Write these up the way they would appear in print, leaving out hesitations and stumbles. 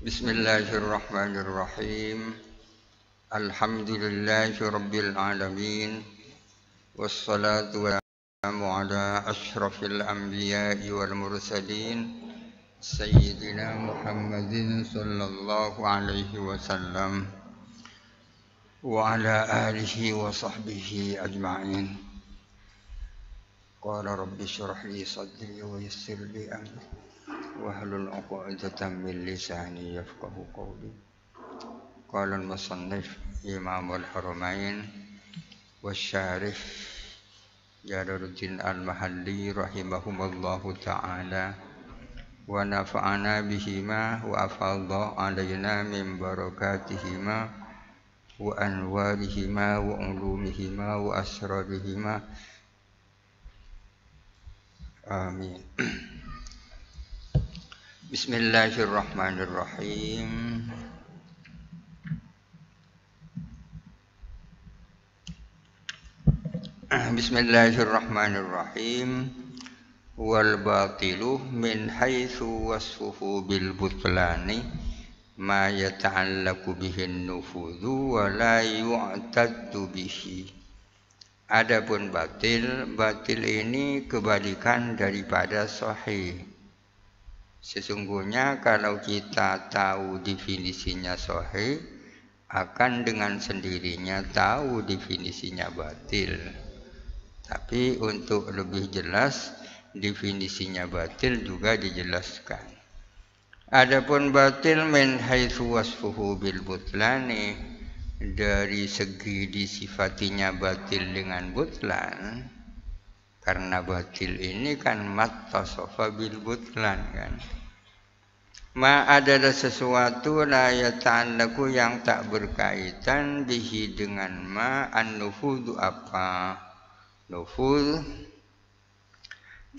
Bismillahirrahmanirrahim. Alhamdulillahi rabbil alamin. Wassalatu wassalamu ala ashrafil anbiya'i wal mursalin Sayyidina Muhammadin sallallahu alaihi wasallam wa ala alihi wa sahbihi ajma'in. Qala rabbi shrah li sadri wa yassir li amri wahlul 'uqdatam min lisani yafqahu qawli. Qala al-musannif Imamul Haramain wasyarih Jalaluddin Al-Mahalli rahimahumullahu ta'ala wa nafa'ana bihima wa afadha alaina min barakatihima wa anwarihima wa ulumihima wa asrarihima. Amin. Bismillahirrahmanirrahim. Bismillahirrahmanirrahim. Wal batilu min haitsu wasfuhu bil butlani ma yata'allaqu bihin nufudhu wa la yu'taddu bihi. Adapun batil ini kebalikan daripada sahih. Sesungguhnya kalau kita tahu definisinya sahih, akan dengan sendirinya tahu definisinya batil. Tapi untuk lebih jelas, definisinya batil juga dijelaskan. Adapun batil min haitsu wasfuhu bil butlani, dari segi disifatinya batil dengan butlan, karena batil ini kan mattasafa bil butlan kan. Ma adalah sesuatu la yata'allaqu yang tak berkaitan bihi dengan ma an-nufudhu apa? Nufudh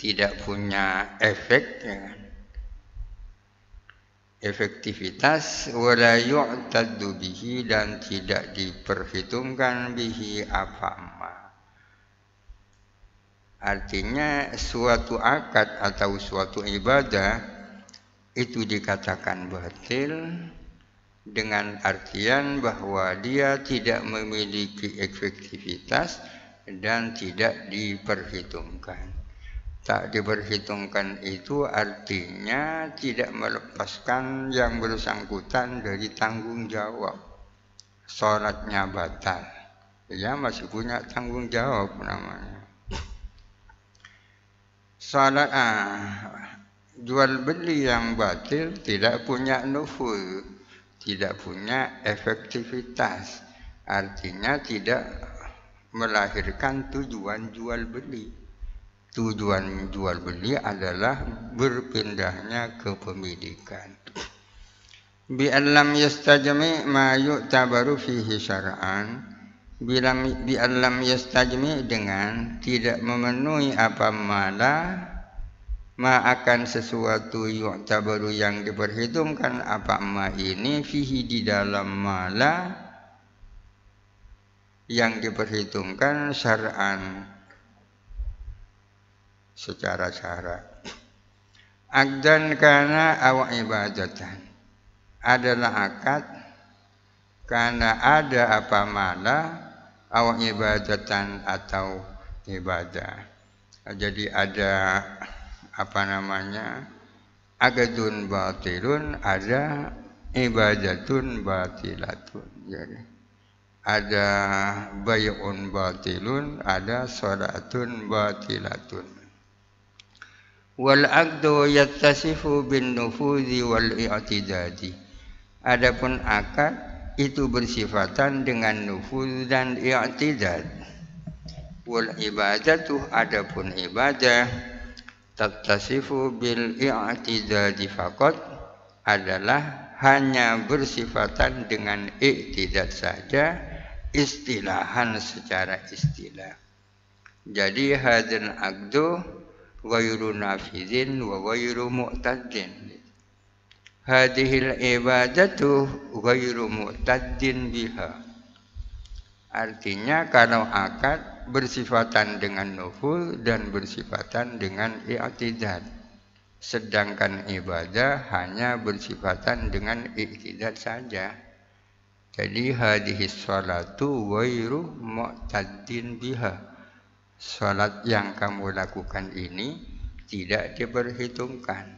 tidak punya efek ya kan? Efektivitas wala yu'taddu bihi dan tidak diperhitungkan bihi apa ma. Artinya suatu akad atau suatu ibadah itu dikatakan batil dengan artian bahwa dia tidak memiliki efektivitas dan tidak diperhitungkan. Tak diperhitungkan itu artinya tidak melepaskan yang bersangkutan dari tanggung jawab. Salatnya batal, dia masih punya tanggung jawab namanya. Salat jual beli yang batil tidak punya nufuz, tidak punya efektivitas, artinya tidak melahirkan tujuan jual beli. Tujuan jual beli adalah berpindahnya kepemilikan. Bi allam yastajmi ma yu'tabaru fihi syar'an, bi allam yastajmi dengan tidak memenuhi apa ma akan sesuatu yu'tabaru yang diperhitungkan apa ma ini fihi di dalam mala yang diperhitungkan syar'an secara syarak. Aqdan kana aw ibadatan adalah akad karena ada apa mala aw ibadatan atau ibadah. Jadi ada akadun batilun, ada ibadatun batilatun. Jadi ada bay'un batilun, ada salatun batilatun. Wal aqdu yattasifu bin nufudhi wal i'tidadi. Adapun akad itu bersifatan dengan nufudh dan i'tidad. Wal ibadatu adapun ibadah tattasifu bil i'tidadi faqat adalah hanya bersifatan dengan i'tidad saja, istilahan secara istilah. Jadi hadzal aqdu ghairu nafidhin wa ghairu mu'taddin. Hadhil ibadatu ghairu mu'taddin biha. Artinya kalau akad bersifatan dengan nufuz dan bersifatan dengan i'tidad. Sedangkan ibadah hanya bersifatan dengan iktidal saja. Jadi hadhis sholatu ghairu mu'taddin biha. Salat yang kamu lakukan ini tidak diperhitungkan.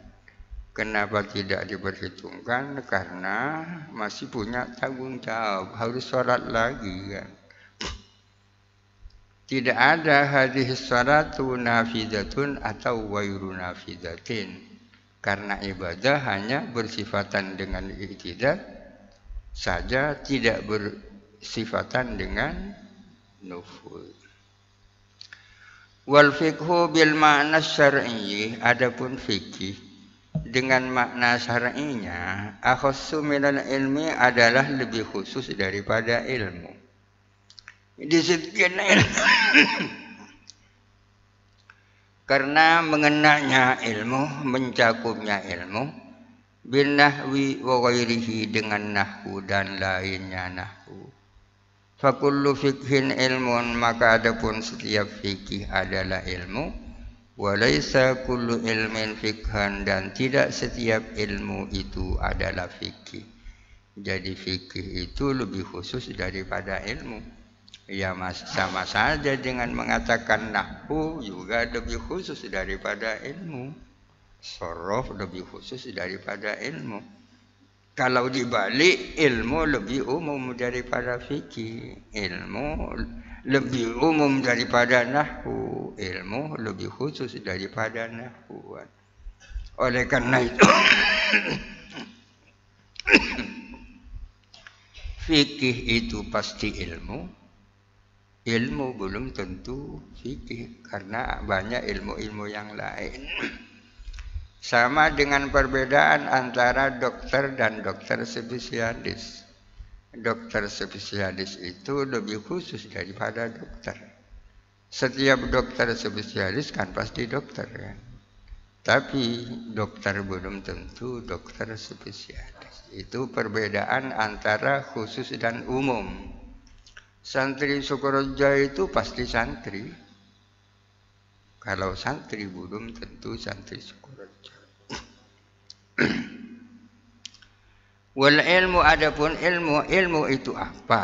Kenapa tidak diperhitungkan? Karena masih punya tanggung jawab, harus sholat lagi kan. Tidak ada hadis sholatu nafidatun atau wairu nafidatin. Karena ibadah hanya bersifatan dengan iktidal saja, tidak bersifatan dengan nufuz. Wal fiqhu bil makna syar'i, adapun fikih dengan makna syar'inya akhassu minal ilmi adalah lebih khusus daripada ilmu. Disebutkan ilmu karena mengenanya ilmu, mencakupnya ilmu bin nahwi wa ghairihi, dengan nahwu dan lainnya nahwu. Fa kullu fiqhin ilmun, maka adapun setiap fikih adalah ilmu. Walaysa kullu ilmin fikhan, dan tidak setiap ilmu itu adalah fikih. Jadi fikih itu lebih khusus daripada ilmu. Ya sama saja dengan mengatakan nahwu juga lebih khusus daripada ilmu. Shorof lebih khusus daripada ilmu. Kalau dibalik, ilmu lebih umum daripada fikih. Ilmu lebih umum daripada nahwu, ilmu lebih khusus daripada nahwu. Oleh karena itu fikih itu pasti ilmu, ilmu belum tentu fikih, karena banyak ilmu-ilmu yang lain. Sama dengan perbedaan antara dokter dan dokter spesialis. Dokter spesialis itu lebih khusus daripada dokter. Setiap dokter spesialis kan pasti dokter kan. Tapi dokter belum tentu dokter spesialis. Itu perbedaan antara khusus dan umum. Santri Sukorejo itu pasti santri. Kalau santri belum tentu santri Sukorejo. Wal ilmu, adapun ilmu itu apa?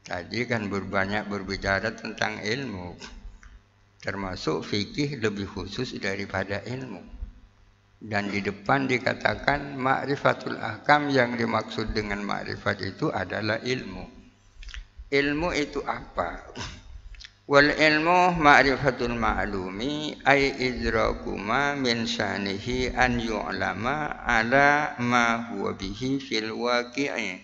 Tadi kan banyak berbicara tentang ilmu. Termasuk fikih lebih khusus daripada ilmu. Dan di depan dikatakan ma'rifatul ahkam, yang dimaksud dengan ma'rifat itu adalah ilmu. Ilmu itu apa? Wal ilmu ma'rifatul ma'lumi ay idrakuma min syanihi an yu'lama ala ma huwa bihi fil waqi'i.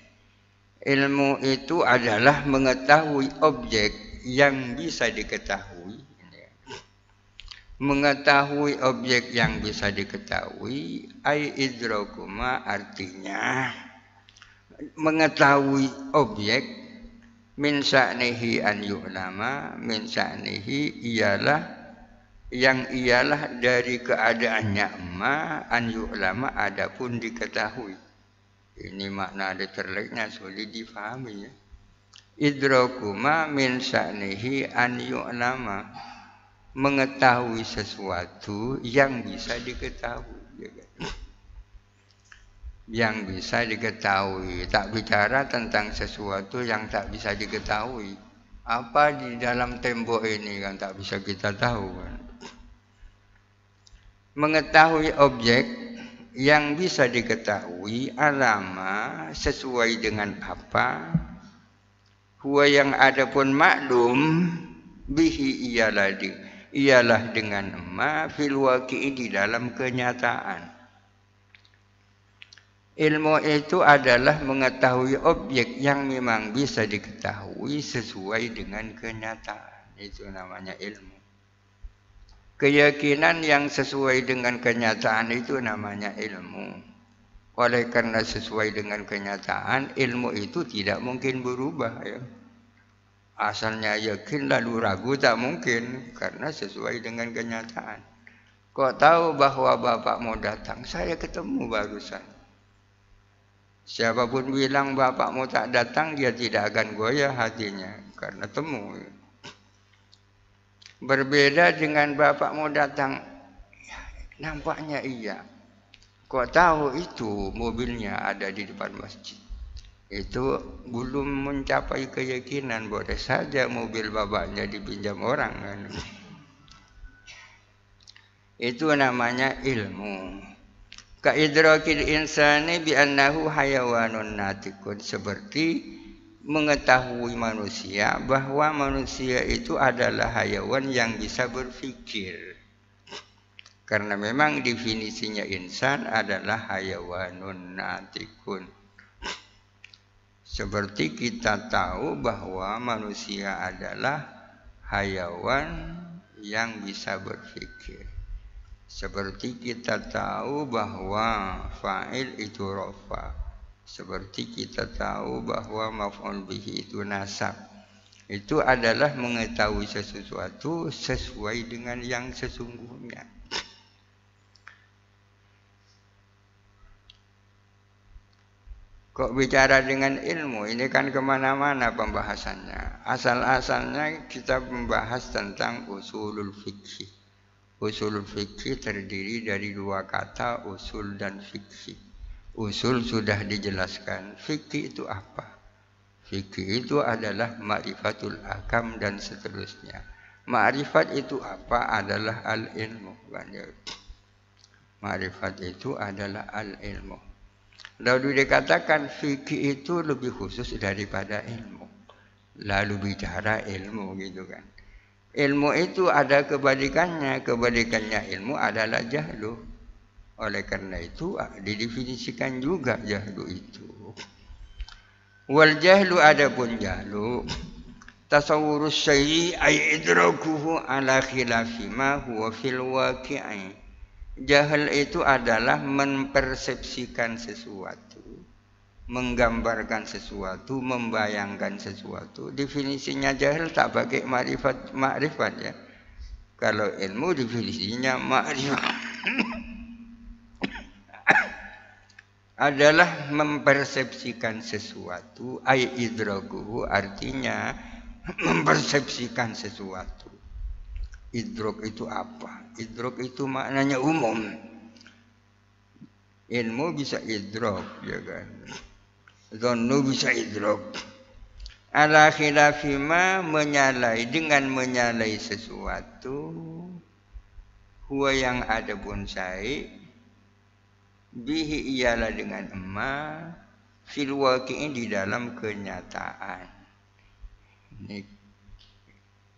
Ilmu itu adalah mengetahui objek yang bisa diketahui. Mengetahui objek yang bisa diketahui ay idrakuma, artinya mengetahui objek min sya'nihi an yu'lama, min sya'nihi ialah dari keadaannya ma an yu'lama, adapun diketahui. Ini makna literalnya sulit difahami ya. Idrakuma min sya'nihi an yu'lama, mengetahui sesuatu yang bisa diketahui. Yang bisa diketahui, tak bicara tentang sesuatu yang tak bisa diketahui. Apa di dalam tembok ini kan tak bisa kita tahu kan. Mengetahui objek yang bisa diketahui alama, sesuai dengan apa, huwa yang adapun maklum bihi ialah dengan ma fil waqi'i, di dalam kenyataan. Ilmu itu adalah mengetahui objek yang memang bisa diketahui sesuai dengan kenyataan. Itu namanya ilmu. Keyakinan yang sesuai dengan kenyataan itu namanya ilmu. Oleh karena sesuai dengan kenyataan, ilmu itu tidak mungkin berubah ya. Asalnya yakin lalu ragu tak mungkin, karena sesuai dengan kenyataan. Kok tahu bahwa bapak mau datang? Saya ketemu barusan. Siapapun bilang bapakmu tak datang, dia tidak akan goyah hatinya, karena temu. Berbeda dengan bapakmu datang, Nampaknya iya. Kok tahu itu mobilnya ada di depan masjid? Itu belum mencapai keyakinan, boleh saja mobil bapaknya dipinjam orang kan. Itu namanya ilmu. Kaidrakil insani bi annahu hayawanun natikun, seperti mengetahui manusia bahwa manusia itu adalah hayawan yang bisa berpikir. Karena memang definisinya insan adalah hayawanun natikun. Seperti kita tahu bahwa manusia adalah hayawan yang bisa berpikir. Seperti kita tahu bahwa fa'il itu rofa. Seperti kita tahu bahwa maf'ul bihi itu nasab. Itu adalah mengetahui sesuatu sesuai dengan yang sesungguhnya. Kok bicara dengan ilmu, ini kan kemana-mana pembahasannya. Asal-asalnya kita membahas tentang usulul fikih. Usul fikih terdiri dari dua kata, usul dan fikih. Usul sudah dijelaskan. Fikih itu apa? Fikih itu adalah ma'rifatul ahkam dan seterusnya. Ma'rifat itu apa? Adalah al-ilmu. Ma'rifat itu adalah al-ilmu. Lalu dikatakan fikih itu lebih khusus daripada ilmu. Lalu bicara ilmu gitu kan. Ilmu itu ada kebalikannya. Kebalikannya ilmu adalah jahlu. Oleh karena itu didefinisikan juga jahlu itu. Wal jahlu adapun jahlu, tasawwurus syai'i ay idrakuhu ala khilafi ma huwa fil waqi'i. Jahil itu adalah mempersepsikan sesuatu, menggambarkan sesuatu, membayangkan sesuatu. Definisinya jahil tak pakai makrifat ya. Kalau ilmu definisinya makrifat adalah mempersepsikan sesuatu, ay idrakuhu artinya mempersepsikan sesuatu. Idrok itu apa? Idrok itu maknanya umum. Ilmu bisa idrok, ya kan? Dhannu bisa idrok. Ala khilafima menyalai, dengan menyalai sesuatu, huwa yang ada pun syai, bihi ialah dengan emma, fil waqi'i di dalam kenyataan.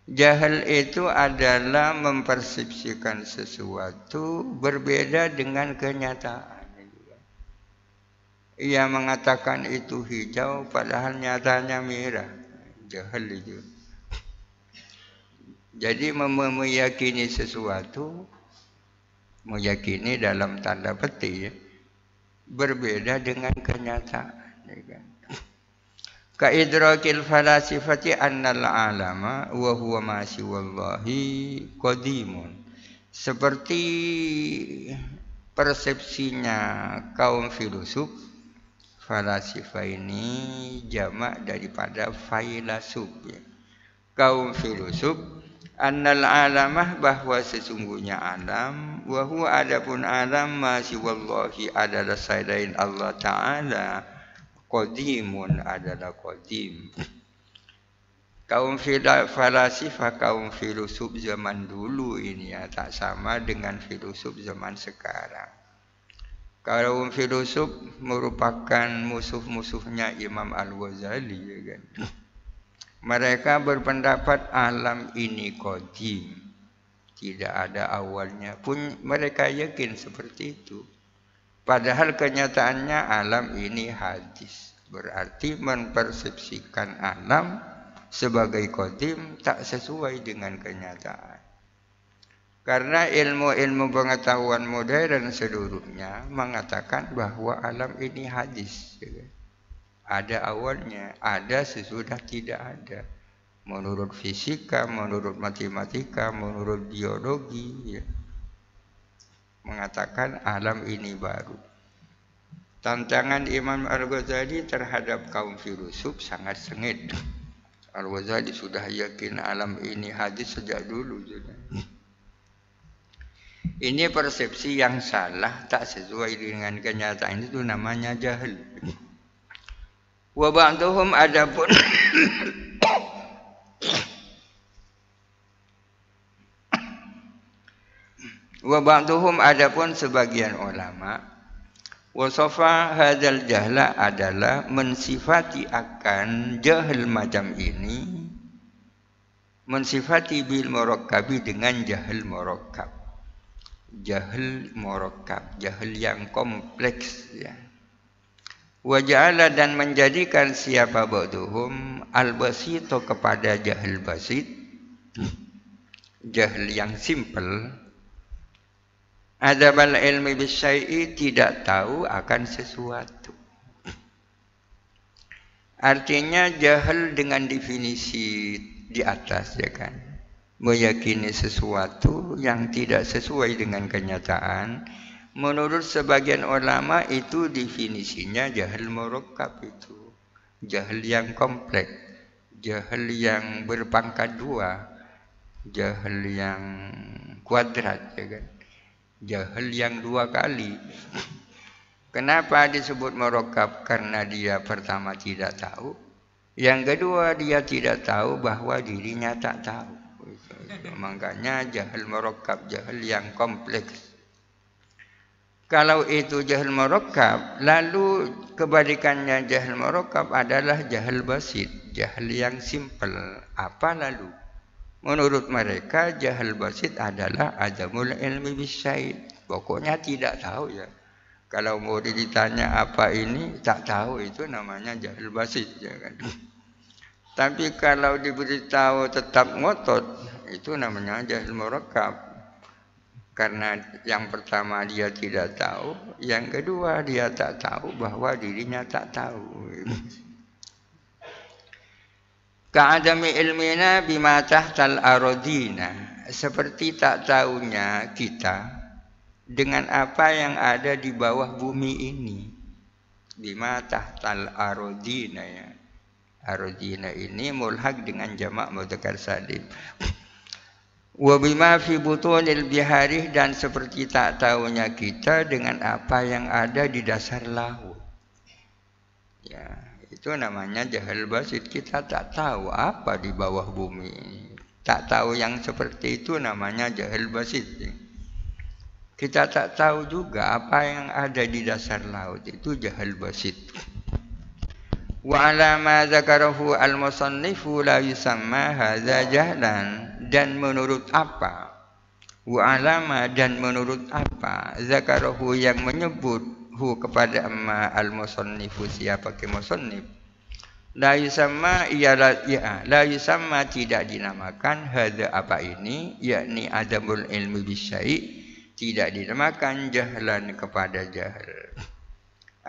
Jahil itu adalah mempersepsikan sesuatu berbeda dengan kenyataan. Ia mengatakan itu hijau padahal nyatanya merah. Jahil itu. Jadi meyakini sesuatu, meyakini dalam tanda petik, berbeda dengan kenyataan. Kaidrakil falasifati annal alama wa huwa ma siwallahi qadimun. Seperti persepsinya kaum filosof. Falasifah ini jamak daripada failasuf ya. Kaum filosof annal alamah bahwa sesungguhnya alam, wa huwa adapun alam ma siwallahi adalah selain Allah Ta'ala, qadimun adalah qadim. Kaum falasifah, kaum filosof zaman dulu ini ya tak sama dengan filosof zaman sekarang. Kaum filosof merupakan musuh-musuhnya Imam Al-Ghazali ya kan. Mereka berpendapat alam ini qadim, tidak ada awalnya pun mereka yakin seperti itu. Padahal kenyataannya alam ini hadis. Berarti mempersepsikan alam sebagai qadim tak sesuai dengan kenyataan. Karena ilmu-ilmu pengetahuan modern seluruhnya mengatakan bahwa alam ini hadis. Ada awalnya, ada sesudah tidak ada. Menurut fisika, menurut matematika, menurut biologi ya. Mengatakan alam ini baru. Tantangan Imam Al-Ghazali terhadap kaum filosof sangat sengit. Al-Ghazali sudah yakin alam ini hadis sejak dulu. Ini persepsi yang salah, tak sesuai dengan kenyataan, itu namanya jahil. Wa ba'duhum adapun wa ba'duhum adapun sebagian ulama wasafa hadzal jahla adalah mensifati akan jahil macam ini, mensifati bil murakkabi dengan jahil murakkab. Jahil murakkab, jahil yang kompleks ya. Wa ja'ala dan menjadikan siapa ba'duhum al-basito kepada jahil basit, jahil yang simple. Adabal ilmi bisyai'i tidak tahu akan sesuatu. Artinya jahil dengan definisi di atas ya kan. Meyakini sesuatu yang tidak sesuai dengan kenyataan. Menurut sebagian ulama itu definisinya jahil murakkab itu. Jahil yang kompleks. Jahil yang berpangkat dua. Jahil yang kuadrat ya kan. Jahil yang dua kali. Kenapa disebut murakkab? Karena dia pertama tidak tahu. Yang kedua dia tidak tahu bahwa dirinya tak tahu. Makanya jahil murakkab, jahil yang kompleks. Kalau itu jahil murakkab, lalu kebalikannya jahil murakkab adalah jahil basit, jahil yang simple. Apa lalu? Menurut mereka jahil basit adalah adamul ilmi bisyai'. Pokoknya tidak tahu ya. Kalau mau ditanya apa ini, tak tahu, itu namanya jahil basit ya kan. Tapi kalau diberitahu tetap ngotot, itu namanya jahil murakkab. Karena yang pertama dia tidak tahu, yang kedua dia tak tahu bahwa dirinya tak tahu. Ka'adami ilmina bima tahtal aradina, seperti tak tahunya kita dengan apa yang ada di bawah bumi ini. Bima tahtal aradina ya. Aradina ini mulhaq dengan jamak mudzakkar salim. Wa bima fi butunil bihari, dan seperti tak tahunya kita dengan apa yang ada di dasar laut. Ya, itu namanya jahil basit. Kita tak tahu apa di bawah bumi ini. Tak tahu yang seperti itu namanya jahil basit. Kita tak tahu juga apa yang ada di dasar laut, itu jahil basit. Wa ala ma dzakarahu al-musannifu la yusamma hadza jahlan, dan menurut apa? Wa alama, dan menurut apa? Dzakarahu yang menyebut hu kepada amma al-musannifu, siapa ke musannif. La yusamma ialah ya, la yusamma tidak dinamakan hadza apa ini, yakni adamul ilmi bisyai', tidak dinamakan jahlan kepada jahil.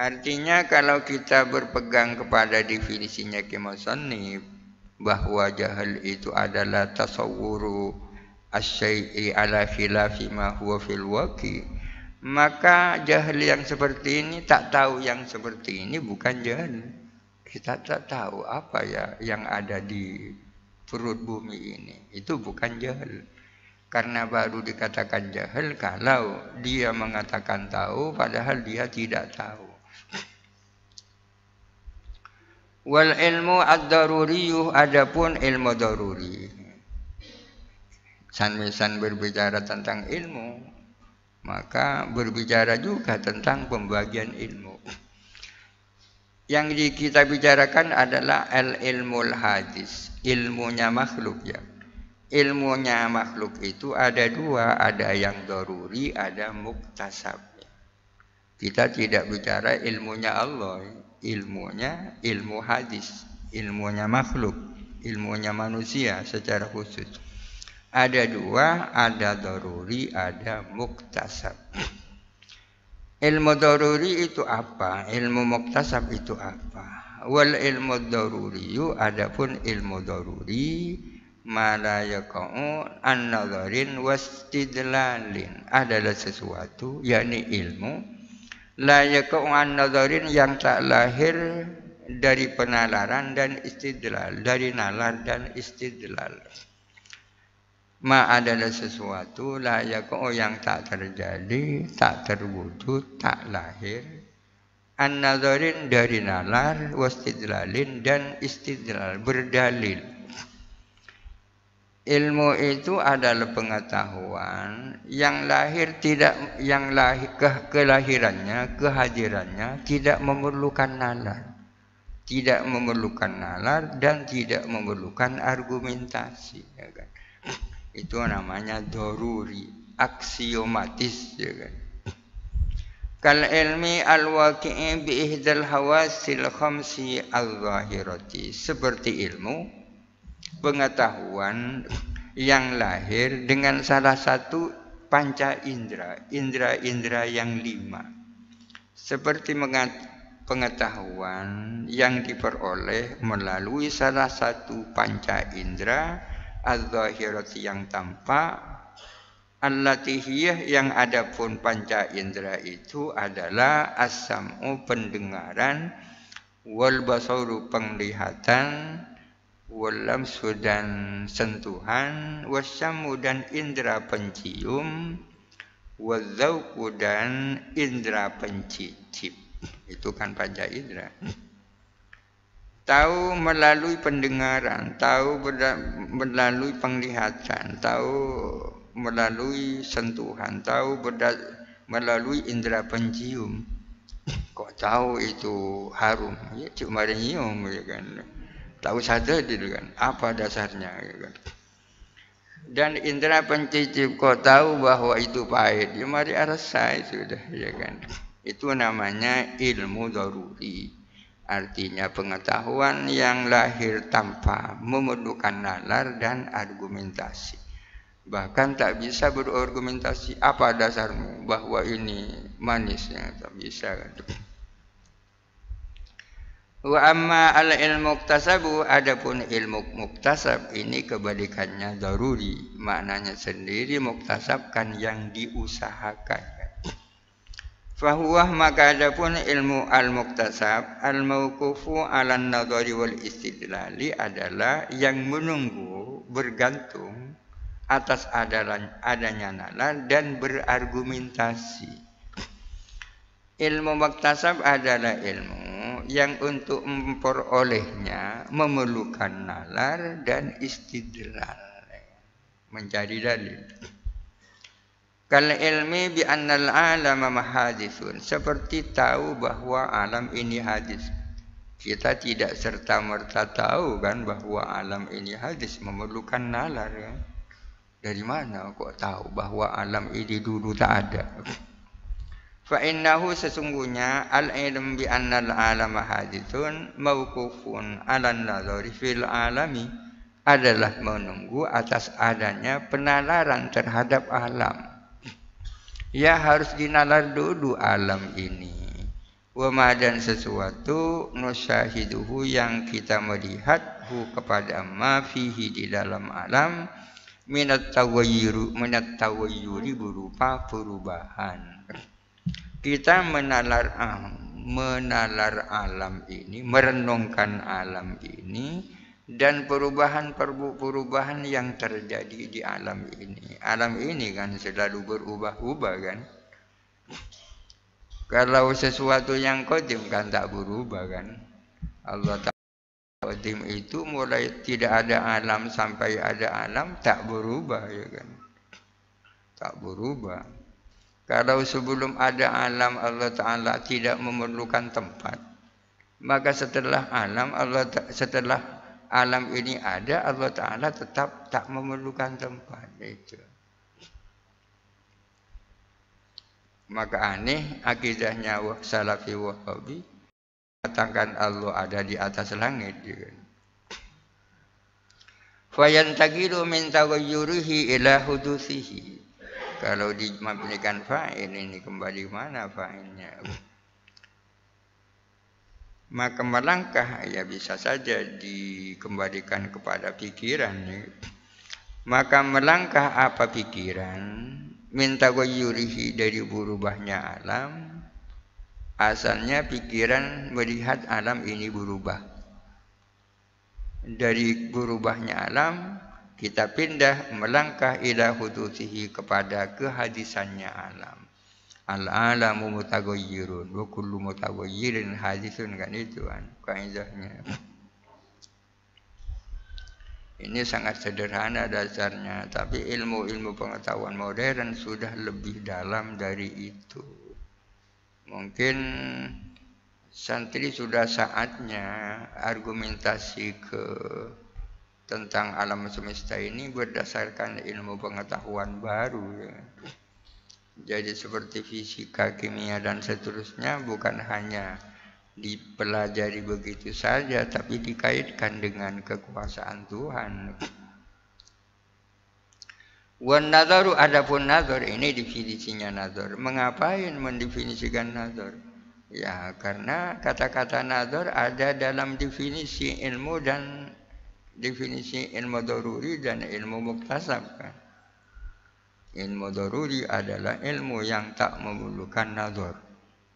Artinya kalau kita berpegang kepada definisinya ke musannif bahwa jahil itu adalah tasawwuru asy-syai'i ala khilafi ma huwa fil waqi', maka jahil yang seperti ini, tak tahu yang seperti ini bukan jahil. Kita tak tahu apa ya yang ada di perut bumi ini, itu bukan jahil. Karena baru dikatakan jahil kalau dia mengatakan tahu padahal dia tidak tahu. Wal ilmu ad-daruriyuh, adapun ilmu daruri. San berbicara tentang ilmu, maka berbicara juga tentang pembagian ilmu. Yang kita bicarakan adalah al-ilmul hadis, ilmunya makhluk ya. Ilmunya makhluk itu ada dua, ada yang daruri, ada muktasab. Kita tidak bicara ilmunya Allah, ilmunya ilmu hadis, ilmunya makhluk, ilmunya manusia secara khusus. Ada dua, ada daruri, ada muktasab. Ilmu daruri itu apa? Ilmu muktasab itu apa? Wal ilmu daruriyu, adapun ilmu daruri ma la yaqa'u an nadharin wastidlalin, adalah sesuatu yakni ilmu la yaqa'u an nadharin, yang tak lahir dari penalaran dan istidlal, dari nalar dan istidlal. Ma adalah sesuatu la yakau yang tak terjadi, tak terwujud, tak lahir. An-nadharin dari nalar, wastidlalin dan istidlal, berdalil. Ilmu itu adalah pengetahuan yang lahir tidak, yang lahir kelahirannya, kehadirannya tidak memerlukan nalar. Tidak memerlukan nalar dan tidak memerlukan argumentasi, ya kan? Itu namanya doruri, aksiomatis, ya kan? Kal ilmi al-waqi'i bi ihdal hawasil khamsi al-zahirati, seperti ilmu pengetahuan yang lahir dengan salah satu panca indera, indera-indera yang 5. Seperti pengetahuan yang diperoleh melalui salah satu panca indera al-zahirati yang tampak, Al-latihiyah yang adapun panca indera itu adalah as-sam'u pendengaran, wal basaru penglihatan, wal lamsu dan sentuhan, wasyammu dan indera pencium, wal dzauqu dan indera pencicip. Itu kan panca indera. Tahu melalui pendengaran, tahu melalui penglihatan, tahu melalui sentuhan, tahu melalui indera pencium. Kok tahu itu harum? Ya cuma nyium, ya kan. Tahu saja gitu kan. Apa dasarnya, ya kan. Dan indera pencicip kok tahu bahwa itu pahit? Ya mari rasa sudah, ya kan. Itu namanya ilmu daruri. Artinya pengetahuan yang lahir tanpa memerlukan nalar dan argumentasi. Bahkan tak bisa berargumentasi, apa dasarmu bahwa ini manisnya, tak bisa. Wa amma al ilmu muktasabu, adapun ilmu muktasab ini kebalikannya daruri, maknanya sendiri muktasab kan yang diusahakan. Fahuwah maka adapun ilmu al-muktasab al-mauqufu 'alan nadhari wal istidlali adalah yang menunggu, bergantung atas adanya nalar dan berargumentasi. Ilmu muktasab adalah ilmu yang untuk memperolehnya memerlukan nalar dan istidlal, menjadi dalil. Kal ilmi bi annal alama mahadithun, seperti tahu bahwa alam ini hadis. Kita tidak serta-merta tahu kan bahwa alam ini hadis, memerlukan nalar kan. Dari mana kok tahu bahwa alam ini dulu tak ada? Fa innahu, sesungguhnya al-ilm bi annal alama hadithun mauqufun 'alan nadhari fil alami adalah menunggu atas adanya penalaran terhadap alam. Ya harus dinalar dulu alam ini. Wa ma dan sesuatu nusyahiduhu yang kita melihat hu kepada ma fihi di dalam alam minat tawayyuri berupa perubahan. Kita menalar alam ini, merenungkan alam ini dan perubahan yang terjadi di alam ini. Alam ini kan selalu berubah-ubah kan. Kalau sesuatu yang qadim kan tak berubah kan. Allah Ta'ala qadim itu mulai tidak ada alam sampai ada alam tak berubah, ya kan. Tak berubah. Kalau sebelum ada alam Allah Ta'ala tidak memerlukan tempat, maka setelah alam ini ada, Allah Ta'ala tetap tak memerlukan tempat itu. Maka aneh akidahnya Salafi Wahabi katakan Allah ada di atas langit juga. Fayantaqilu min taghayyurihi ila hudusihi. Kalau dimabnikan fa'il ini kembali mana fa'ilnya? Maka melangkah ya bisa saja dikembalikan kepada pikiran. Maka melangkah apa pikiran? Minta ghayyurihi dari berubahnya alam. Asalnya pikiran melihat alam ini berubah. Dari berubahnya alam Kita pindah melangkah ila hudusihi kepada kehadisannya alam. Al-alamu mutaghayyirun wa kullu mutaghayyirin hadisun, kan itu kan kaidahnya. Ini sangat sederhana dasarnya, tapi ilmu-ilmu pengetahuan modern sudah lebih dalam dari itu. Mungkin santri sudah saatnya argumentasi tentang alam semesta ini berdasarkan ilmu pengetahuan baru, ya. Jadi seperti fisika, kimia dan seterusnya bukan hanya dipelajari begitu saja, tapi dikaitkan dengan kekuasaan Tuhan. Wan nadharu, adapun nazar, ini definisinya nazar. Mengapain mendefinisikan nazar? Ya, karena kata-kata nazar ada dalam definisi ilmu dan definisi ilmu daruri dan ilmu muktasab, kan? Ilmu daruri adalah ilmu yang tak memerlukan nazar.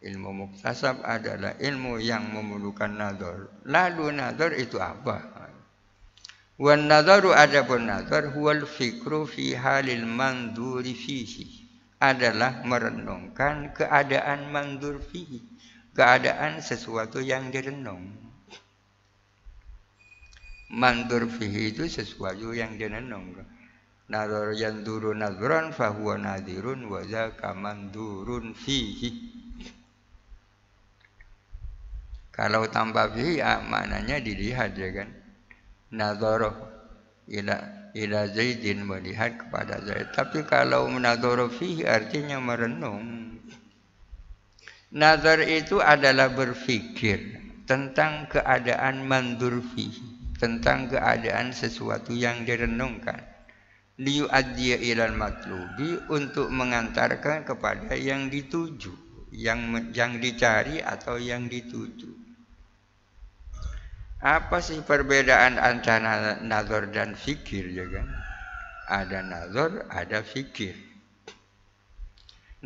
Ilmu muktasab adalah ilmu yang memerlukan nazar. Lalu nazar itu apa? Wan nazaru, adapun nazar, huwal fikru fi halil manduri fihi, adalah merenungkan keadaan mandur fihi, keadaan sesuatu yang direnung. Mandur fihi itu sesuatu yang direnung. Nazar yanduru nazran fahuwa nadirun wa zaka mandurun fihi. Kalau tanpa fihi, maknanya dilihat, ya kan? Nazar ila Zaidin, melihat kepada Zaid. Tapi kalau nazar fihi artinya merenung. Nazar itu adalah berfikir tentang keadaan mandur fihi, tentang keadaan sesuatu yang direnungkan. Liyu'addiya ilal matlubi, untuk mengantarkan kepada yang dituju, yang dicari atau yang dituju. Apa sih perbedaan antara nazar dan fikir, ya kan? Ada nazar, ada fikir.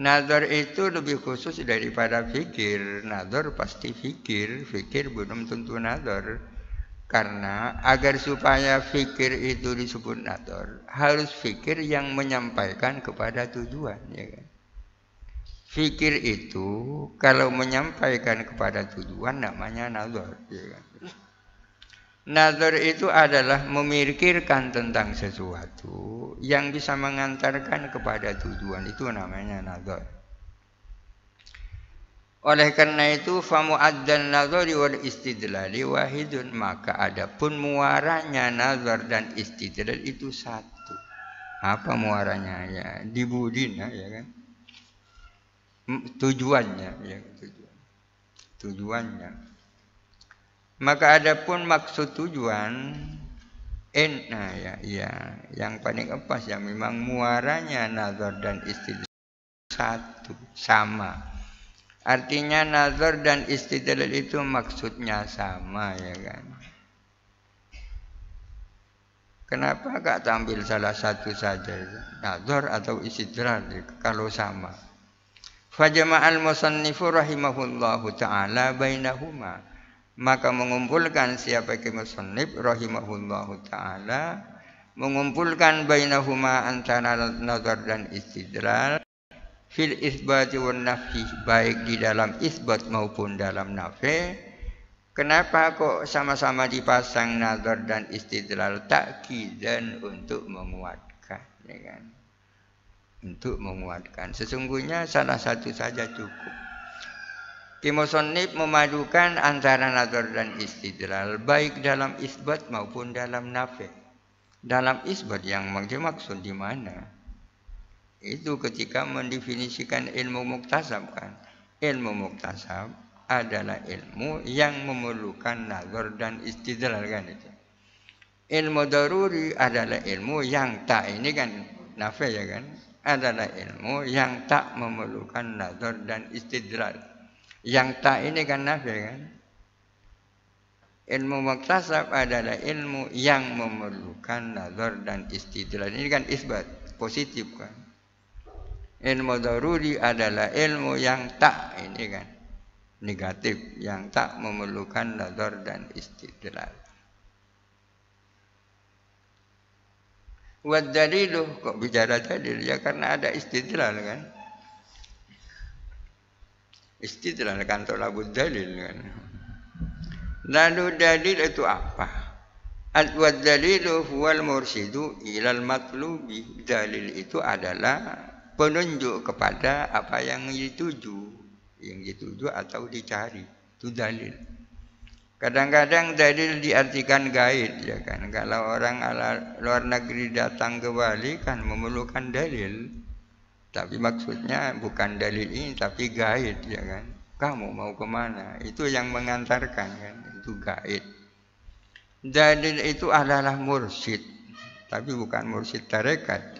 Nazar itu lebih khusus daripada fikir. Nazar pasti fikir, fikir belum tentu nazar. Karena agar supaya fikir itu disebut nazar, harus fikir yang menyampaikan kepada tujuan, ya kan? Fikir itu kalau menyampaikan kepada tujuan namanya nazar, ya kan? Nazar itu adalah memikirkan tentang sesuatu yang bisa mengantarkan kepada tujuan, itu namanya nazar. Oleh karena itu, famu'addan nazari wal istidlali wahidun, maka adapun muaranya nazar dan istidlal itu satu. Apa muaranya? Ya, dibudin, ya kan? Tujuannya, ya, tujuannya. Maka adapun maksud tujuan, yang paling pas, ya, memang muaranya nazar dan istidlal satu, sama. Artinya nazar dan istidlal itu maksudnya sama, ya kan? Kenapa gak tampil salah satu saja, nazar atau istidlal, kalau sama? Fajama'al musannifu rahimahullahu ta'ala bainahuma, maka mengumpulkan siapa musannif rahimahullahu ta'ala, mengumpulkan bainahuma antara nazar dan istidlal, fil isbati wan nafi, baik di dalam isbat maupun dalam nafi. Kenapa kok sama-sama dipasang nazar dan istidlal? Ta'kidan, untuk menguatkan, ya kan? Untuk menguatkan. Sesungguhnya salah satu saja cukup. Musannif memadukan antara nazar dan istidlal baik dalam isbat maupun dalam nafi. Dalam isbat yang dimaksud di mana? Itu ketika mendefinisikan ilmu muktasab, kan? Ilmu muktasab adalah ilmu yang memerlukan nazar dan istidlal, kan itu. Ilmu daruri adalah ilmu yang tak, ini kan nafi, ya kan? Adalah ilmu yang tak memerlukan nazar dan istidlal. Yang tak ini kan nafi, kan? Ilmu muktasab adalah ilmu yang memerlukan nazar dan istidlal. Ini kan isbat, positif, kan? Ilmu daruri adalah ilmu yang tak, ini kan negatif, yang tak memerlukan nazar dan istidlal. Wa dalilu, kok bicara dalil? Ya karena ada istidlal kan. Istidlal kan tolabud dalil kan. Lalu dalil itu apa? Wa dalilu huwal mursidu ilal matlubi. Dalil itu adalah penunjuk kepada apa yang dituju. Yang dituju atau dicari. Itu dalil. Kadang-kadang dalil diartikan gaib ya kan. Kalau orang luar negeri datang ke Bali kan memerlukan dalil. Tapi maksudnya bukan dalil ini tapi gaib ya kan. Kamu mau kemana? Itu yang mengantarkan kan. Itu gaib. Dalil itu adalah mursyid. Tapi bukan mursyid tarekat.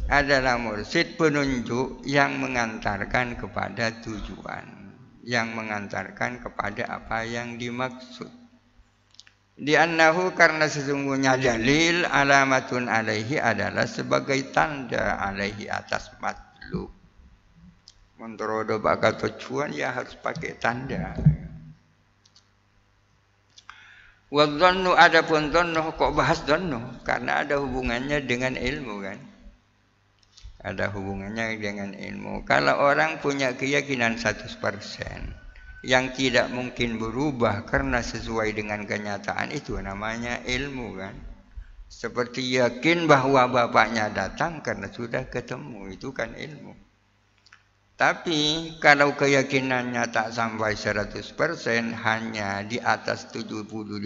Adalah mursyid penunjuk yang mengantarkan kepada tujuan. Yang mengantarkan kepada apa yang dimaksud. Di annahu karena sesungguhnya dalil alamatun alaihi adalah sebagai tanda alaihi atas matlub. Mentorodo bakal tujuan ya harus pakai tanda. Wa dhannu adapun dhannu kok bahas dhannu karena ada hubungannya dengan ilmu kan. Ada hubungannya dengan ilmu. Kalau orang punya keyakinan 100% yang tidak mungkin berubah karena sesuai dengan kenyataan, itu namanya ilmu kan. Seperti yakin bahwa bapaknya datang karena sudah ketemu, itu kan ilmu. Tapi kalau keyakinannya tak sampai 100%, hanya di atas 75%,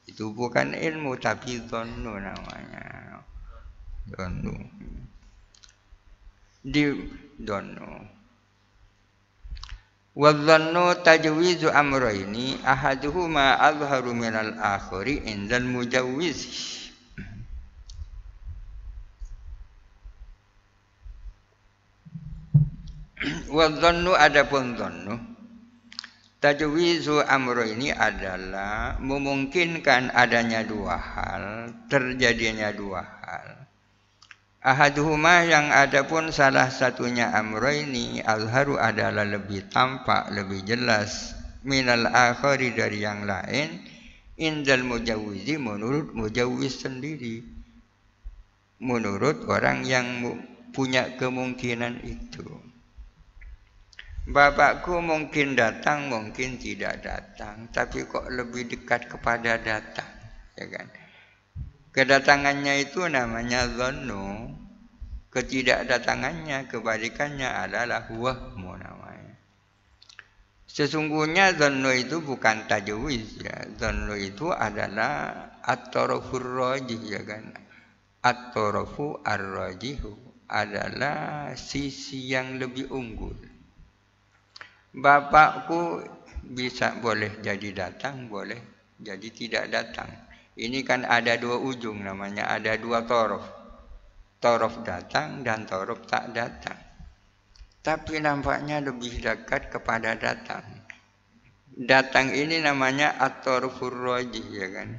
itu bukan ilmu tapi dhannu namanya. Dhannu. Di dhannu. Wa dhannu tajwizu amrayni ahaduhuma azharu minal akhari indal mujawwiz. Wa dhannu adapun dhannu tajwizu amrayni adalah memungkinkan adanya dua hal, terjadinya dua hal. Ahaduhuma yang adapun salah satunya amroini azharu adalah lebih tampak, lebih jelas minal akhari dari yang lain indal mujawwizi menurut mujawwiz sendiri. Menurut orang yang punya kemungkinan itu. Bapakku mungkin datang, mungkin tidak datang, tapi kok lebih dekat kepada datang, ya kan? Kedatangannya itu namanya dhannu. Ketidakdatangannya, kebalikannya adalah wahmu namanya. Sesungguhnya dhannu itu bukan tajwiz ya. Dhannu itu adalah at-tarafur rajih ya kan. At-tarafu ar-rajihu adalah sisi yang lebih unggul. Bapakku bisa boleh jadi datang, boleh jadi tidak datang. Ini kan ada dua ujung namanya, ada dua taraf. Taraf datang dan taraf tak datang. Tapi nampaknya lebih dekat kepada datang. Datang ini namanya at-tarafur rajih ya kan.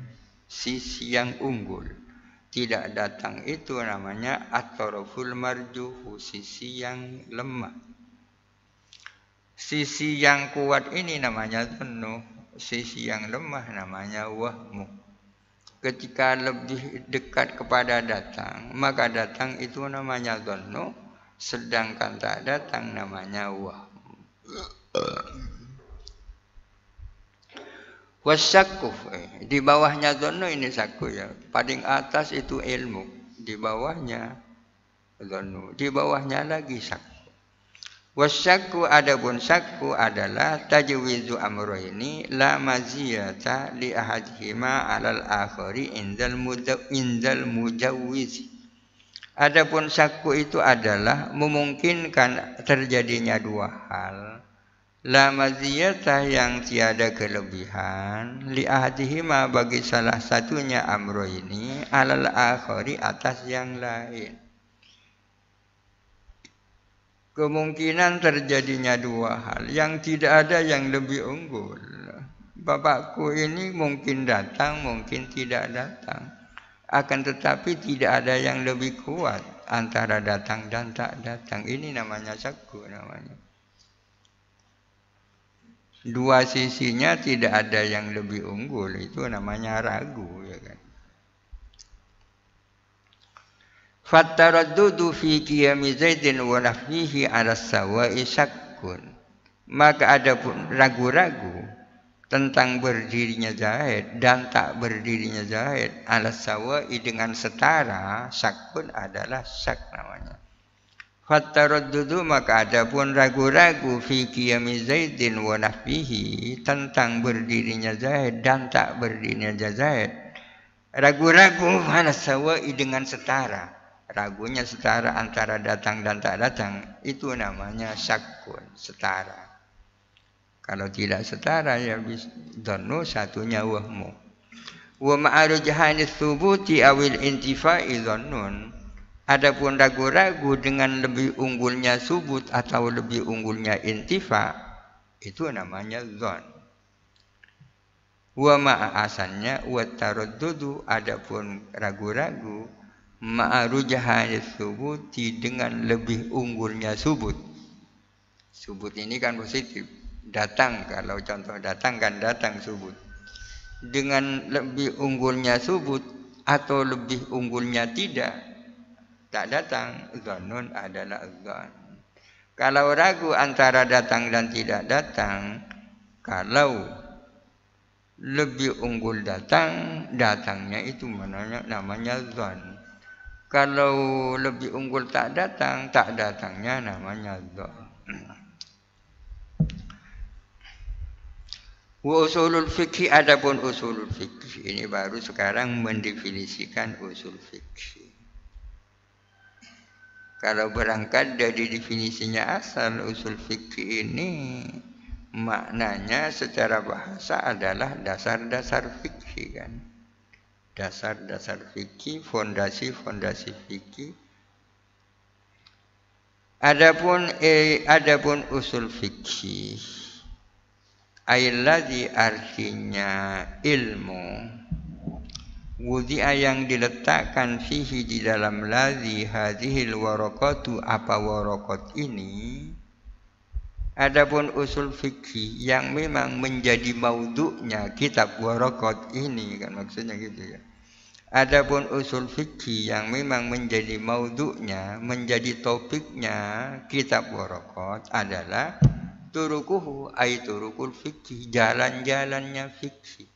Sisi yang unggul. Tidak datang itu namanya at-taraful marjuhu, sisi yang lemah. Sisi yang kuat ini namanya dhannu, sisi yang lemah namanya wahmu. Ketika lebih dekat kepada datang, maka datang itu namanya dhannu, sedangkan tak datang namanya wahmu. Wasyakku, di bawahnya dhannu ini syakku ya. Paling atas itu ilmu, di bawahnya dhannu, di bawahnya lagi syakku. Wasyakku adapun syakku adalah tajwizu amrayni la maziyata li ahadihima alal akhari indal mujawwiz. Adapun syakku itu adalah memungkinkan terjadinya dua hal. La maziyata yang tiada kelebihan li ahadihima bagi salah satunya amrayni alal akhari atas yang lain. Kemungkinan terjadinya dua hal yang tidak ada yang lebih unggul. Bapakku ini mungkin datang, mungkin tidak datang. Akan tetapi tidak ada yang lebih kuat antara datang dan tak datang. Ini namanya syakku namanya. Dua sisinya tidak ada yang lebih unggul, itu namanya ragu ya kan. Fattaraddudu fi qiyami Zaidin wa nahwihi ala sawa'i syakkun. Maka ada pun ragu-ragu tentang berdirinya Zaid dan tak berdirinya Zaid ala sawa'i dengan setara, syakkun adalah syak namanya. Fattaraddudu maka ada pun ragu-ragu fi qiyami Zaidin wa nahwihi tentang berdirinya Zaid dan tak berdirinya Zaid. Ragu-ragu ala sawa'i dengan setara. Ragunya setara antara datang dan tak datang, itu namanya syakkun, setara. Kalau tidak setara ya dhannu, satunya wahmu. Wa ma'arujhani thubuti awil intifa'i dhannun. Adapun ragu-ragu dengan lebih unggulnya subut atau lebih unggulnya intifa, itu namanya dhann. Wa ma'asannya wa taraddudu, adapun ragu-ragu ma'arujahani subuti dengan lebih unggulnya subut. Subut ini kan positif. Datang, kalau contoh datang kan datang subut. Dengan lebih unggulnya subut atau lebih unggulnya tak datang, dhannun adalah dhann. Kalau ragu antara datang dan tidak datang, kalau lebih unggul datang, datangnya itu namanya dhann. Kalau lebih unggul tak datang, tak datangnya namanya dhann. Wa usulul fikih, adapun usulul fikih ini baru sekarang mendefinisikan usul fikih. Kalau berangkat dari definisinya asal, usul fikih ini maknanya secara bahasa adalah dasar-dasar fikih kan. Dasar-dasar fikih, fondasi-fondasi fikih. Adapun usul fikih, ailladzi artinya ilmu, wudi'a yang diletakkan fihi di dalam ladzi hadhil waraqatu, apa waraqat ini. Adapun usul fikih yang memang menjadi maudhu'nya kitab waraqat ini kan, maksudnya gitu ya. Adapun usul fikih yang memang menjadi maudhu'nya, menjadi topiknya kitab waraqat adalah turukuhu, ay turukul fikih, jalan-jalannya fikih.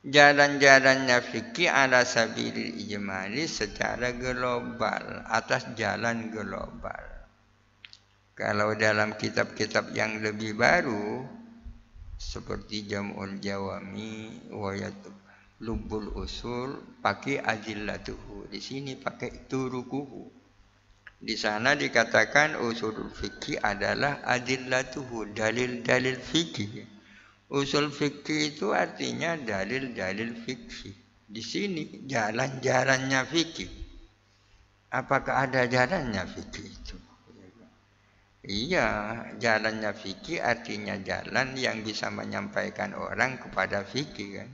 Jalan-jalannya fikih ala sabilil ijmali, secara global, atas jalan global. Kalau dalam kitab-kitab yang lebih baru seperti Jam'ul Jawami, Lubbul Usul, pakai adillatuhu. Di sini pakai turukuhu. Di sana dikatakan usulul fikih adalah adillatuhu, dalil-dalil fikih. Usul fikih itu artinya dalil-dalil fikih. Di sini jalan-jalannya fikih. Apakah ada jalannya fikih itu? Iya, jalannya fikih artinya jalan yang bisa menyampaikan orang kepada fikih kan.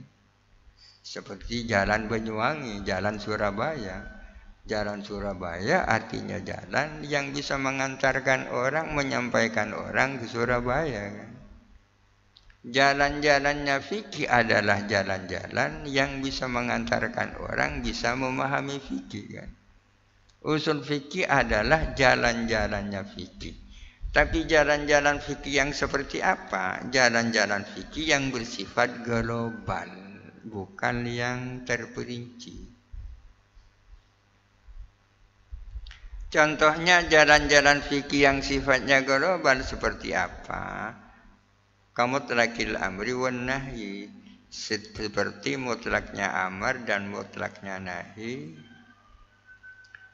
Seperti jalan Banyuwangi, jalan Surabaya. Jalan Surabaya artinya jalan yang bisa mengantarkan orang, menyampaikan orang ke Surabaya kan. Jalan-jalannya fikih adalah jalan-jalan yang bisa mengantarkan orang bisa memahami fikih kan. Usul fikih adalah jalan-jalannya fikih. Tapi jalan-jalan fikih yang seperti apa? Jalan-jalan fikih yang bersifat global, bukan yang terperinci. Contohnya jalan-jalan fikih yang sifatnya global seperti apa? Kamutlaqil amri wan nahyi, seperti mutlaknya amar dan mutlaknya nahi.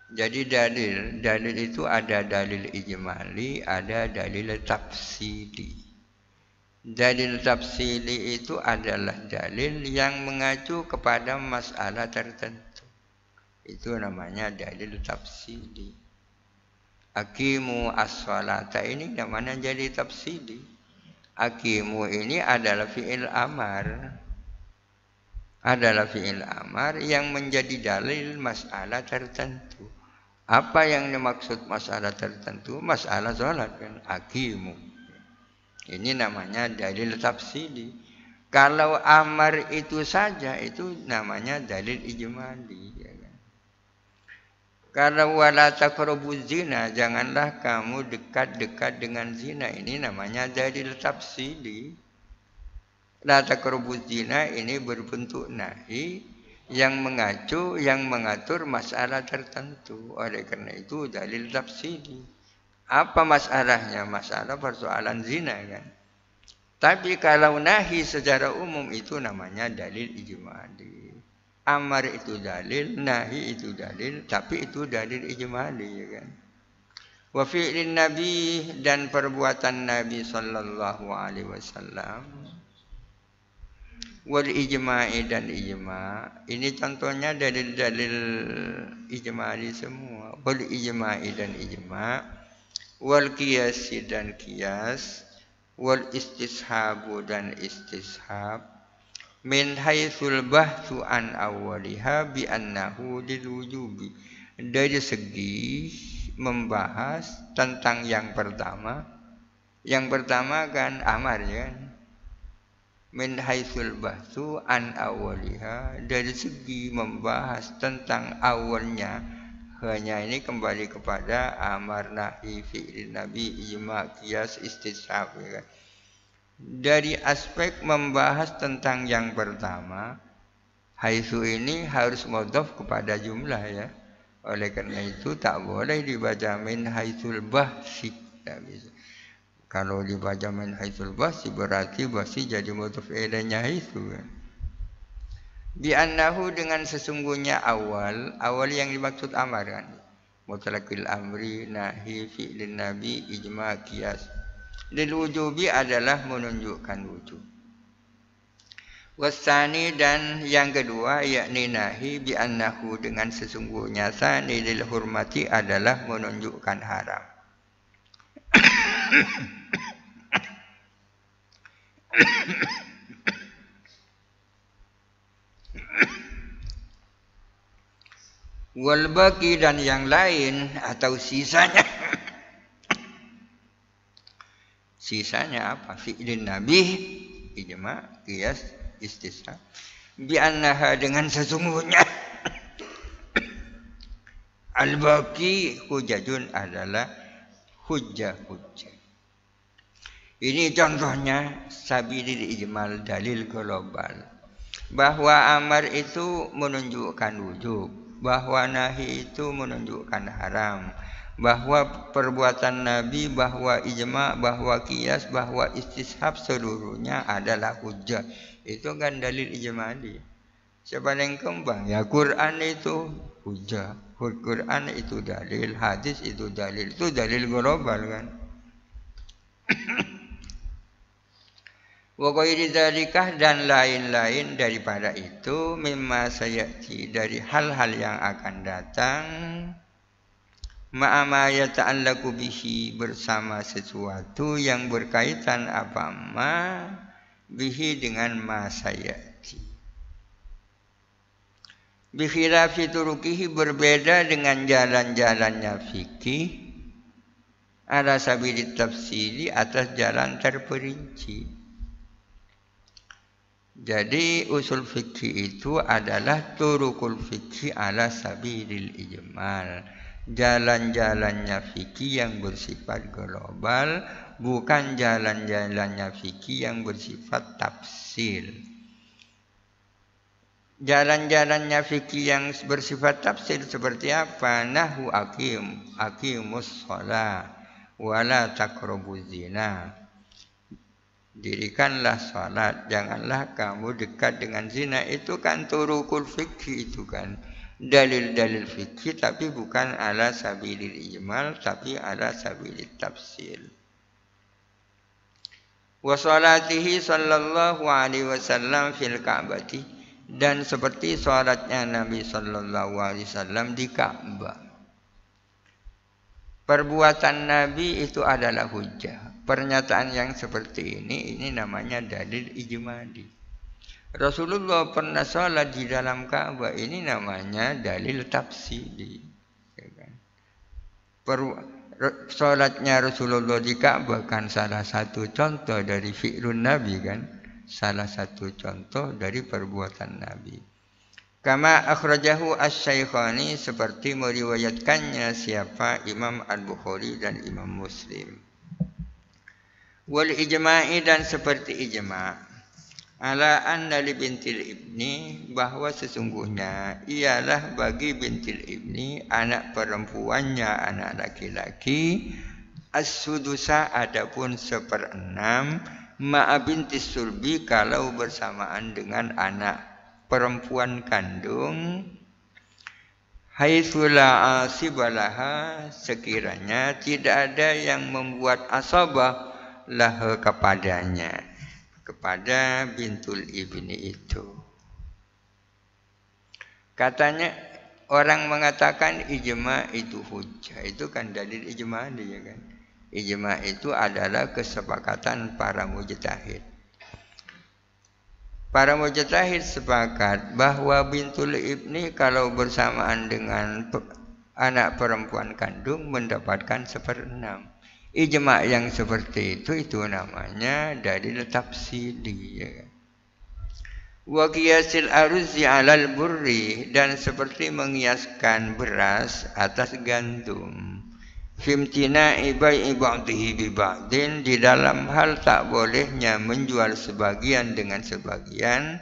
Jadi dalil itu ada dalil ijmali, ada dalil tafsili. Dalil tafsili itu adalah dalil yang mengacu kepada masalah tertentu. Itu namanya dalil tafsili. Aqimu as-sholata ini namanya dalil tafsili. Aqimu ini adalah fi'il amar. Adalah fi'il amar yang menjadi dalil masalah tertentu. Apa yang dimaksud masalah tertentu? Masalah sholat kan, aqimu. Ini namanya dalil tafsili. Kalau amar itu saja, itu namanya dalil ijmali. Ya kan? Karena wala taqrabuz zina, janganlah kamu dekat-dekat dengan zina. Ini namanya dalil tafsili. La taqrabuz zina ini berbentuk nahi yang mengacu, yang mengatur masalah tertentu. Oleh karena itu dalil tafsili. Apa masalahnya? Masalah persoalan zina kan. Tapi kalau nahi secara umum itu namanya dalil ijmali. Amar itu dalil, nahi itu dalil, tapi itu dalil ijmali ya kan. Wa fi'lin nabi dan perbuatan Nabi sallallahu alaihi wasallam. Wal ijma'i dan ijma'. Ini contohnya dalil-dalil ijmali semua. Wal ijma'i dan ijma'. Wal qiyasi dan qiyas. Wal istishabu dan istishab. Min haitsul bahtsu an awwaliha bi annahu lil wujubi. Dari segi membahas tentang yang pertama. Yang pertama kan amar ya. Min haitsul bahtsu an awwaliha, dari segi membahas tentang awalnya. Hanya ini kembali kepada amar nahi fi'il nabi ijma' qiyas istishab ya kan. Dari aspek membahas tentang yang pertama, haitsu ini harus mudhaf kepada jumlah ya. Oleh karena itu tak boleh dibaca min haitsul bahsi. Kalau dibaca min haitsul bahsi berarti bahsi jadi mudhaf ilainya haitsu kan. Bi annahu dengan sesungguhnya awal yang dimaksud amar kan. Mutlaqil amri nahi fi'lin nabi ijma' qiyas. Lil wujubi adalah menunjukkan wujub. Wasani dan yang kedua yakni nahi bi annahu dengan sesungguhnya sani lil hurmati adalah menunjukkan haram. Wal baqi dan yang lain atau sisanya. Sisanya apa? Fi'lin nabi ijma' qiyas istisna. Bi annaha dengan sesungguhnya al-baqi hujjatun adalah hujjah. Ini contohnya sabilil ijmal dalil global. Bahwa amar itu menunjukkan wujub, bahwa nahi itu menunjukkan haram. Bahwa perbuatan Nabi, bahwa ijma', bahwa qiyas, bahwa istishab seluruhnya adalah hujjah. Itu kan dalil ijmali. Siapa yang kembang? Ya Quran itu hujjah. Quran itu dalil, hadis itu dalil. Itu dalil global kan. Wa ghairi dzalikah dan lain-lain daripada itu mimma sayati dari hal-hal yang akan datang. Ma'ama yata'allaku bihi bersama sesuatu yang berkaitan apa ma bihi dengan ma sayati. Bikhilafi turukihi berbeda dengan jalan-jalannya fikih ala sabilit tafsili atas jalan terperinci. Jadi usul fikih itu adalah turukul fikih ala sabilil ijmal. Jalan-jalannya fikih yang bersifat global, bukan jalan-jalannya fikih yang bersifat tafsir. Jalan-jalannya fikih yang bersifat tafsir seperti apa? Nahu aqimus shalah wala taqrabuz zina. Dirikanlah salat, janganlah kamu dekat dengan zina. Itu kan turukul fikih itu kan. Dalil-dalil fikih tapi bukan ala sabilil ijmal tapi ala sabilil tafsir. Wa salatihi sallallahu alaihi wasallam fil Ka'bati dan seperti salatnya Nabi sallallahu alaihi wasallam di Ka'bah. Perbuatan Nabi itu adalah hujjah. Pernyataan yang seperti ini namanya dalil ijmali. Rasulullah pernah salat di dalam Ka'bah, ini namanya dalil tafsili. Salatnya Rasulullah di Ka'bah kan salah satu contoh dari fi'lun Nabi kan, salah satu contoh dari perbuatan Nabi. Kama akhrajahu asy-Syaikhani, seperti meriwayatkannya siapa Imam Al-Bukhari dan Imam Muslim. Wal ijma'i, dan seperti ijma' ala anna li bintil ibni, bahwa sesungguhnya ialah bagi bintil ibni, anak perempuannya anak laki-laki, as-sudusa, adapun 1/6, ma'a bintis sulbi, kalau bersamaan dengan anak perempuan kandung, haitsu la asibalaha, sekiranya tidak ada yang membuat asabah lah kepadanya, kepada bintul ibni itu. Katanya orang mengatakan ijma itu hujjah, itu kan dalil ijma dia kan. Ijma itu adalah kesepakatan para mujtahid. Para mujtahid sepakat bahwa bintul ibni kalau bersamaan dengan anak perempuan kandung mendapatkan 1/6. Ijma yang seperti itu namanya dalil tafsili, ya kan? Wa qiyasil arzi 'alal burri, dan seperti mengiaskan beras atas gandum. Fimtina ibai ba'dihi bi ba'din, di dalam hal tak bolehnya menjual sebagian dengan sebagian,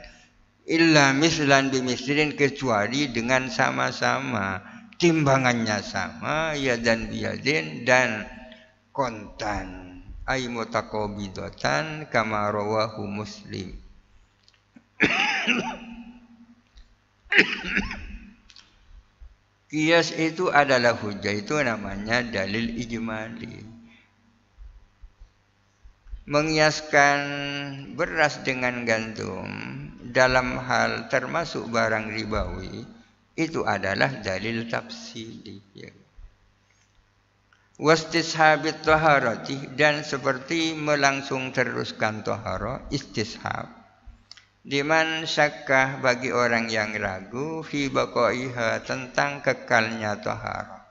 illa mislan bimislin, kecuali dengan sama-sama timbangannya sama, yadan biyadin, dan kontan, ay mutaqabidatan, kama rawahu Muslim. Qiyas itu adalah hujjah, itu namanya dalil ijmali. Mengiaskan beras dengan gandum dalam hal termasuk barang ribawi, itu adalah dalil tafsili, ya. Wastishabit taharati, dan seperti melangsung teruskan tahara, istishab. Diman syakkah, bagi orang yang ragu, fi baqaiha, tentang kekalnya taharah.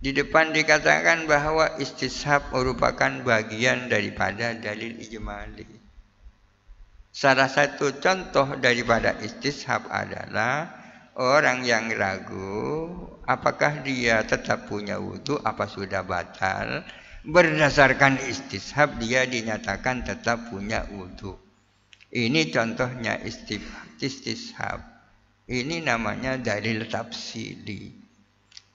Di depan dikatakan bahwa istishab merupakan bagian daripada dalil ijmali. Salah satu contoh daripada istishab adalah orang yang ragu apakah dia tetap punya wudu apa sudah batal. Berdasarkan istishab dia dinyatakan tetap punya wudu. Ini contohnya istishab. Ini namanya dalil tafsili.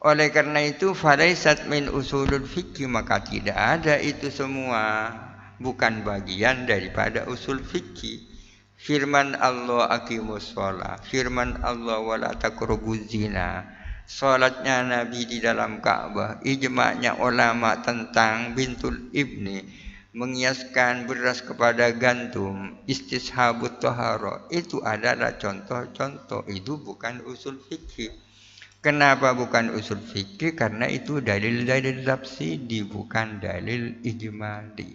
Oleh karena itu, falaisat min usulul fikih, maka tidak ada itu semua, bukan bagian daripada usul fikih. Firman Allah aqimus shalah, firman Allah wala taqrabuz zina. Salatnya Nabi di dalam Ka'bah, ijma'nya ulama tentang bintul ibni, mengiaskan beras kepada gandum, istishabut tahara, itu adalah contoh-contoh, itu bukan usul fikih. Kenapa bukan usul fikih? Karena itu dalil-dalil tafsili, bukan dalil ijmali.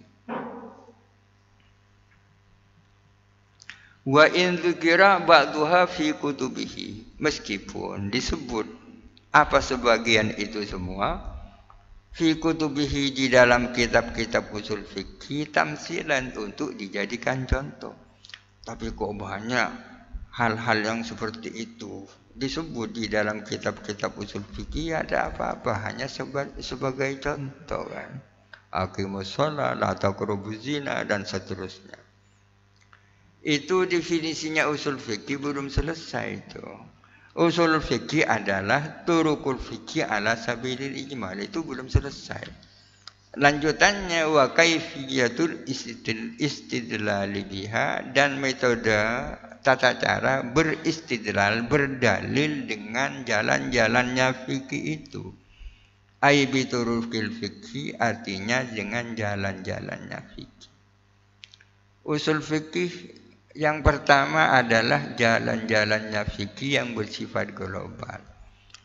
Wa in dzukira ba'dhuha fi kutubihi, meskipun disebut apa sebagian itu semua fi kutubihi, di dalam kitab-kitab usul fikih, tamsilan, untuk dijadikan contoh. Tapi kok banyak hal-hal yang seperti itu disebut di dalam kitab-kitab usul fikih, ada apa-apa, hanya sebagai contoh kan. Aqimus shalah, la taqrabuz zina, dan seterusnya. Itu definisinya usul fikih belum selesai itu. Usul fikih adalah turukul fikih ala sabilil ijmal, itu belum selesai. Lanjutannya wa kaifiyatul istidlal biha, dan metode tata cara beristidlal, berdalil dengan jalan-jalannya fikih itu. Ai biturukil fikih, artinya dengan jalan-jalannya fikih. Usul fikih yang pertama adalah jalan-jalannya fikih yang bersifat global.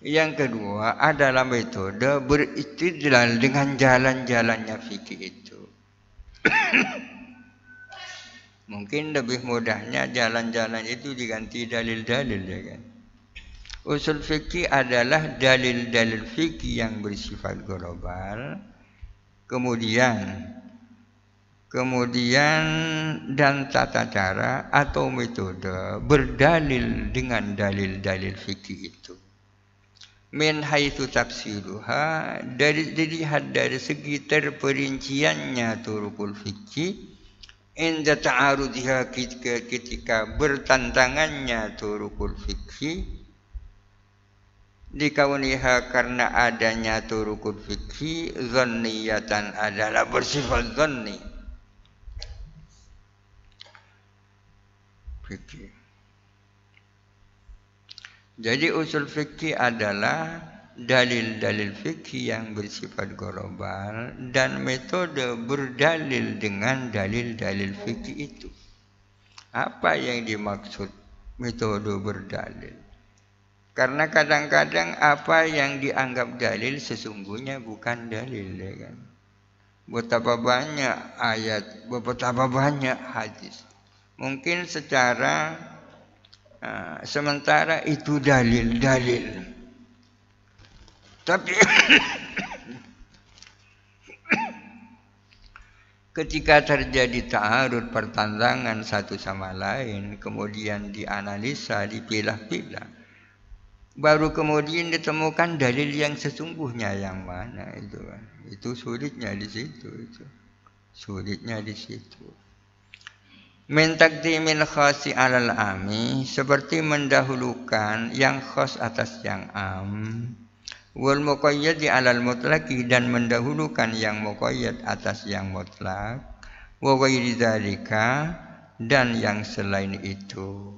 Yang kedua adalah metode beristidlal dengan jalan-jalannya fikih itu. Mungkin lebih mudahnya jalan-jalan itu diganti dalil-dalil, ya kan. Usul fikih adalah dalil-dalil fikih yang bersifat global. Kemudian kemudian dan tata cara atau metode berdalil dengan dalil-dalil fikih itu. Min haitsu tafsiruha, dari dilihat dari segi terperinciannya turukul fikih, inda ta'arudiha ketika bertantangannya turukul fikih, dikauniha karena adanya turukul fikih, zanniyatan adalah bersifat zanni. Fikih. Jadi usul fikih adalah dalil-dalil fikih yang bersifat global dan metode berdalil dengan dalil-dalil fikih itu. Apa yang dimaksud metode berdalil? Karena kadang-kadang apa yang dianggap dalil sesungguhnya bukan dalil, ya kan? Betapa banyak ayat, betapa banyak hadis. Mungkin secara sementara itu dalil-dalil, tapi ketika terjadi ta'arud, pertantangan satu sama lain, kemudian dianalisa, dipilah-pilah, baru kemudian ditemukan dalil yang sesungguhnya yang mana itu kan. Itu sulitnya di situ, itu sulitnya di situ. Min taqdimil khasi 'alal ami, seperti mendahulukan yang khas atas yang am, wal muqayyadi 'alal mutlaqi, dan mendahulukan yang muqayyad atas yang mutlak, wa ghairi dzalika, dan yang selain itu.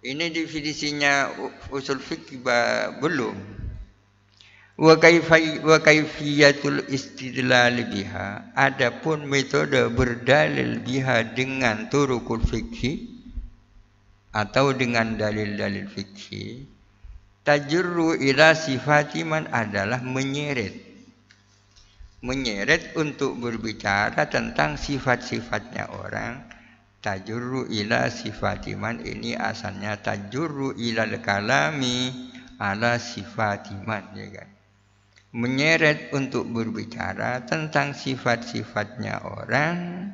Ini definisinya usul fikih belum. Wa kaifiyatul istidlal biha, adapun metode berdalil biha dengan turukul fikih atau dengan dalil-dalil fikih, tajurru ila sifatiman adalah menyeret untuk berbicara tentang sifat-sifatnya orang. Tajurru ila sifatiman ini asalnya tajurru ilal kalami ala sifatiman, ya kan? Menyeret untuk berbicara tentang sifat-sifatnya orang.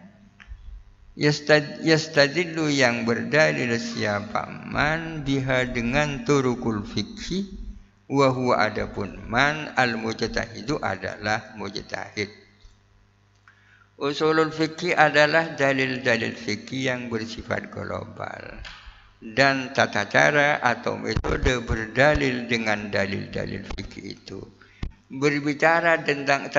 Yastadillu yang berdalil siapa man biha dengan turukul fikih, wa huwa adapun man al mujtahidu adalah mujtahid. Usulul fikih adalah dalil-dalil fikih yang bersifat global dan tata cara atau metode berdalil dengan dalil-dalil fikih itu. Berbicara tentang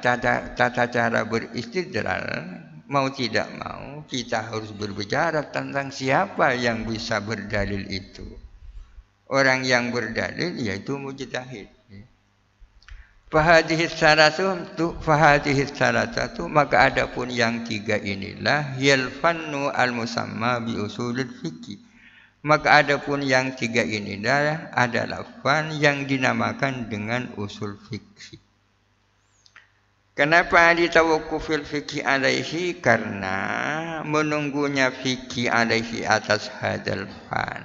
tata cara beristidlal, mau tidak mau kita harus berbicara tentang siapa yang bisa berdalil itu. Orang yang berdalil yaitu mujtahid. Fahadihis salatatu, maka adapun yang tiga inilah yal fannu al musamma bi usulul fikih. Maka adapun yang tiga inilah adalah fan yang dinamakan dengan usul fikih. Kenapa ditawakufil fikih alaihi? Karena menunggunya fikih alaihi atas hadal fan.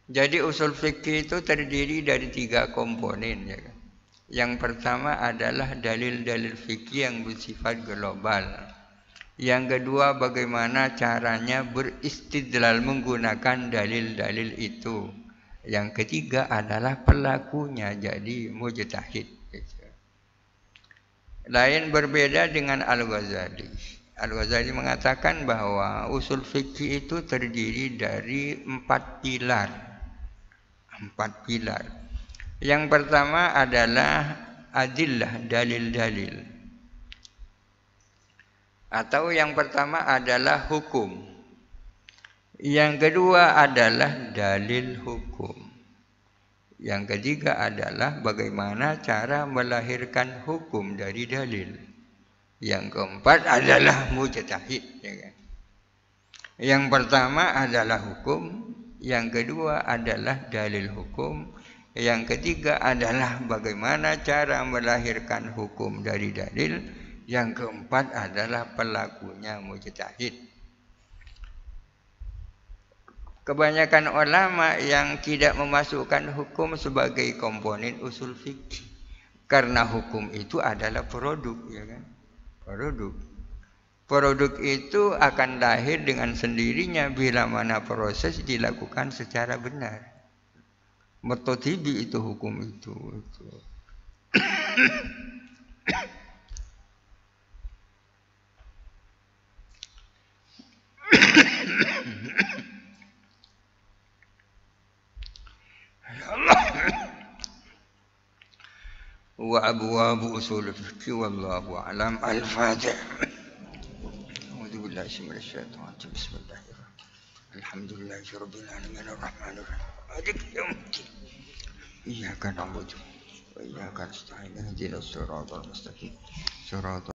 Jadi usul fikih itu terdiri dari tiga komponen, ya kan? Yang pertama adalah dalil-dalil fikih yang bersifat global. Yang kedua, bagaimana caranya beristidlal menggunakan dalil-dalil itu. Yang ketiga adalah pelakunya, jadi mujtahid. Lain berbeda dengan Al-Ghazali. Al-Ghazali mengatakan bahwa usul fikih itu terdiri dari 4 pilar. 4 pilar. Yang pertama adalah adillah, dalil-dalil. Atau yang pertama adalah hukum. Yang kedua adalah dalil hukum. Yang ketiga adalah bagaimana cara melahirkan hukum dari dalil. Yang keempat adalah mujtahid, ya kan? Yang pertama adalah hukum, yang kedua adalah dalil hukum, yang ketiga adalah bagaimana cara melahirkan hukum dari dalil, yang keempat adalah pelakunya mujtahid. Kebanyakan ulama yang tidak memasukkan hukum sebagai komponen usul fikih, karena hukum itu adalah produk, ya kan? Produk. Produk itu akan lahir dengan sendirinya bila mana proses dilakukan secara benar. Metodibi itu hukum itu. Wa abwabu usul fiqh wallahu a'lam. Al-Fatihah. A'udzu billahi minasyaitonir rajim. Bismillahirrahmanirrahim. Alhamdulillahirabbil alamin arrahmanir rahim. Maliki yaumiddin. Iyyaka na'budu wa iyyaka nasta'in. Ihdinas siratal mustaqim. Siratal